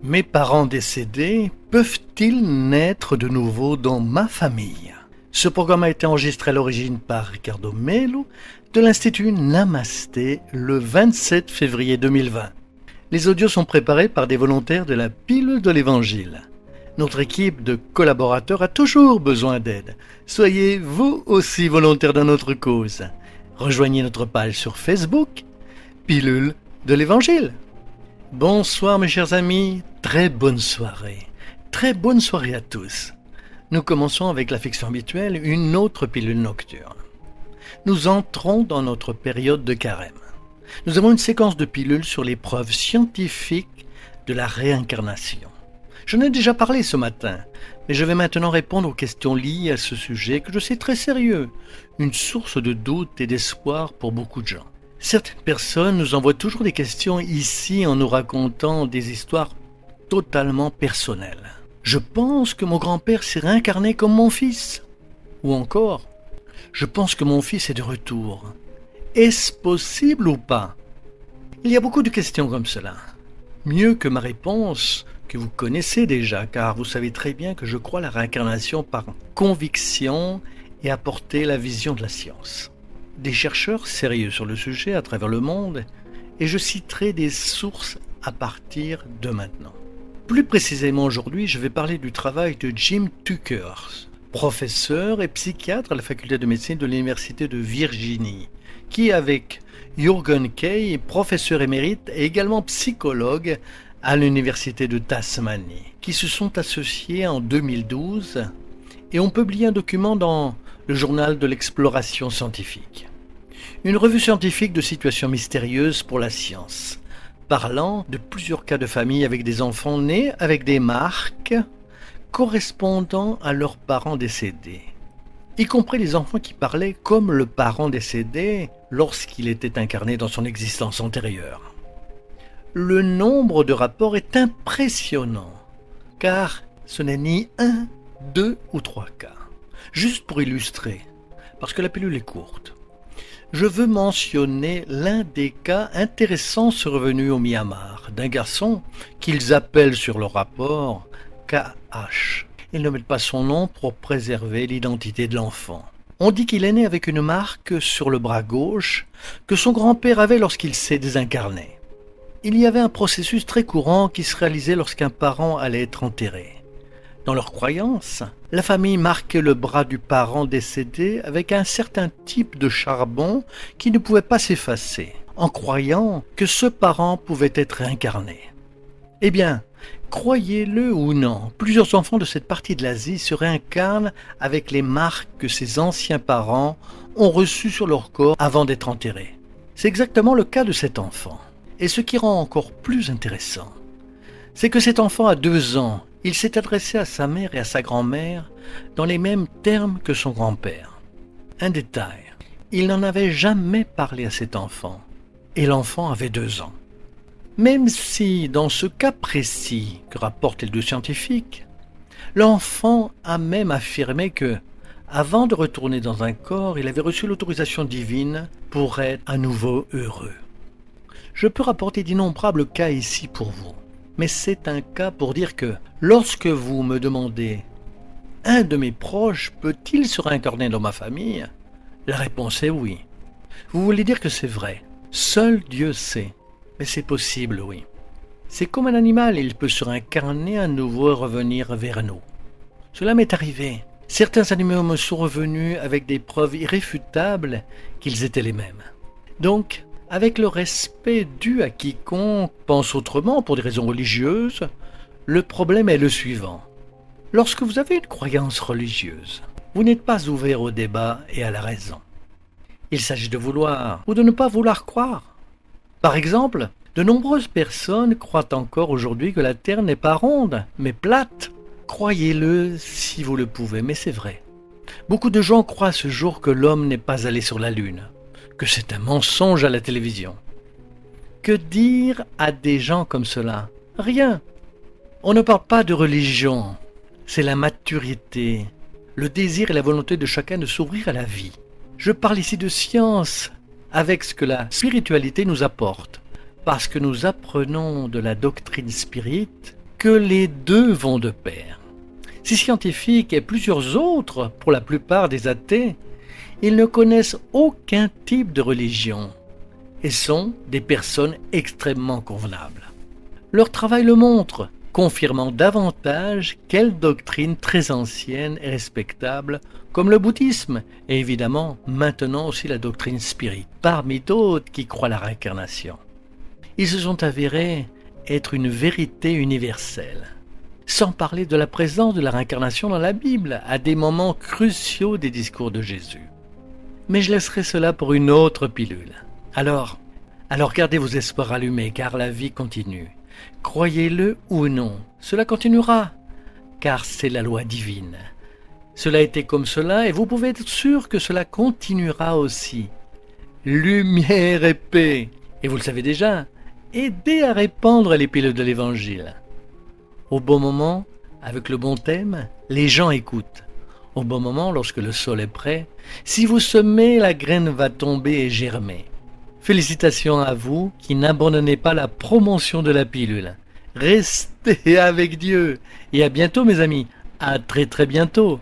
Mes parents décédés peuvent-ils naître de nouveau dans ma famille? Ce programme a été enregistré à l'origine par Ricardo Melo de l'Institut Namasté le 27 février 2020. Les audios sont préparés par des volontaires de la Pilule de l'Évangile. Notre équipe de collaborateurs a toujours besoin d'aide. Soyez vous aussi volontaires dans notre cause. Rejoignez notre page sur Facebook, Pilule de l'Évangile. Bonsoir mes chers amis, très bonne soirée. Très bonne soirée à tous. Nous commençons avec l'affection habituelle, une autre pilule nocturne. Nous entrons dans notre période de carême. Nous avons une séquence de pilules sur les preuves scientifiques de la réincarnation. J'en ai déjà parlé ce matin, mais je vais maintenant répondre aux questions liées à ce sujet que je sais très sérieux, une source de doute et d'espoir pour beaucoup de gens. Certaines personnes nous envoient toujours des questions ici en nous racontant des histoires totalement personnelles. Je pense que mon grand-père s'est réincarné comme mon fils. Ou encore, je pense que mon fils est de retour. Est-ce possible ou pas? Il y a beaucoup de questions comme cela. Mieux que ma réponse, que vous connaissez déjà, car vous savez très bien que je crois à la réincarnation par conviction et apporter la vision de la science. Des chercheurs sérieux sur le sujet à travers le monde, et je citerai des sources à partir de maintenant. Plus précisément aujourd'hui, je vais parler du travail de Jim Tucker, professeur et psychiatre à la faculté de médecine de l'Université de Virginie, qui avec Jürgen Kay, professeur émérite et également psychologue à l'Université de Tasmanie, qui se sont associés en 2012 et ont publié un document dans le journal de l'exploration scientifique. Une revue scientifique de situations mystérieuses pour la science, parlant de plusieurs cas de famille avec des enfants nés avec des marques correspondant à leurs parents décédés, y compris les enfants qui parlaient comme le parent décédé lorsqu'il était incarné dans son existence antérieure. Le nombre de rapports est impressionnant, car ce n'est ni un, deux ou trois cas. Juste pour illustrer, parce que la pilule est courte, je veux mentionner l'un des cas intéressants survenus au Myanmar, d'un garçon qu'ils appellent sur le rapport KH. Ils ne mettent pas son nom pour préserver l'identité de l'enfant. On dit qu'il est né avec une marque sur le bras gauche que son grand-père avait lorsqu'il s'est désincarné. Il y avait un processus très courant qui se réalisait lorsqu'un parent allait être enterré. Dans leur croyance, la famille marquait le bras du parent décédé avec un certain type de charbon qui ne pouvait pas s'effacer, en croyant que ce parent pouvait être réincarné. Eh bien, croyez-le ou non, plusieurs enfants de cette partie de l'Asie se réincarnent avec les marques que ces anciens parents ont reçues sur leur corps avant d'être enterrés. C'est exactement le cas de cet enfant. Et ce qui rend encore plus intéressant, c'est que cet enfant a 2 ans. Il s'est adressé à sa mère et à sa grand-mère dans les mêmes termes que son grand-père. Un détail, il n'en avait jamais parlé à cet enfant, et l'enfant avait 2 ans. Même si, dans ce cas précis que rapportent les 2 scientifiques, l'enfant a même affirmé que, avant de retourner dans un corps, il avait reçu l'autorisation divine pour être à nouveau heureux. Je peux rapporter d'innombrables cas ici pour vous. Mais c'est un cas pour dire que lorsque vous me demandez « Un de mes proches peut-il se réincarner dans ma famille ?» La réponse est oui. Vous voulez dire que c'est vrai. Seul Dieu sait. Mais c'est possible, oui. C'est comme un animal, il peut se réincarner à nouveau et revenir vers nous. Cela m'est arrivé. Certains animaux me sont revenus avec des preuves irréfutables qu'ils étaient les mêmes. Donc, avec le respect dû à quiconque pense autrement pour des raisons religieuses, le problème est le suivant. Lorsque vous avez une croyance religieuse, vous n'êtes pas ouvert au débat et à la raison. Il s'agit de vouloir ou de ne pas vouloir croire. Par exemple, de nombreuses personnes croient encore aujourd'hui que la Terre n'est pas ronde, mais plate. Croyez-le si vous le pouvez, mais c'est vrai. Beaucoup de gens croient ce jour que l'homme n'est pas allé sur la Lune, que c'est un mensonge à la télévision. Que dire à des gens comme cela? Rien. On ne parle pas de religion, c'est la maturité, le désir et la volonté de chacun de s'ouvrir à la vie. Je parle ici de science, avec ce que la spiritualité nous apporte, parce que nous apprenons de la doctrine spirite que les deux vont de pair. Ces scientifiques et plusieurs autres, pour la plupart des athées, ils ne connaissent aucun type de religion et sont des personnes extrêmement convenables. Leur travail le montre, confirmant davantage quelle doctrine très ancienne et respectable, comme le bouddhisme, et évidemment maintenant aussi la doctrine spirite, parmi d'autres qui croient à la réincarnation. Ils se sont avérés être une vérité universelle, sans parler de la présence de la réincarnation dans la Bible, à des moments cruciaux des discours de Jésus. Mais je laisserai cela pour une autre pilule. Alors gardez vos espoirs allumés, car la vie continue. Croyez-le ou non, cela continuera, car c'est la loi divine. Cela a été comme cela, et vous pouvez être sûr que cela continuera aussi. Lumière et paix, et vous le savez déjà, aidez à répandre les pilules de l'Évangile. Au bon moment, avec le bon thème, les gens écoutent. Au bon moment, lorsque le sol est prêt, si vous semez, la graine va tomber et germer. Félicitations à vous qui n'abandonnez pas la promotion de la pilule. Restez avec Dieu et à bientôt mes amis, à très très bientôt.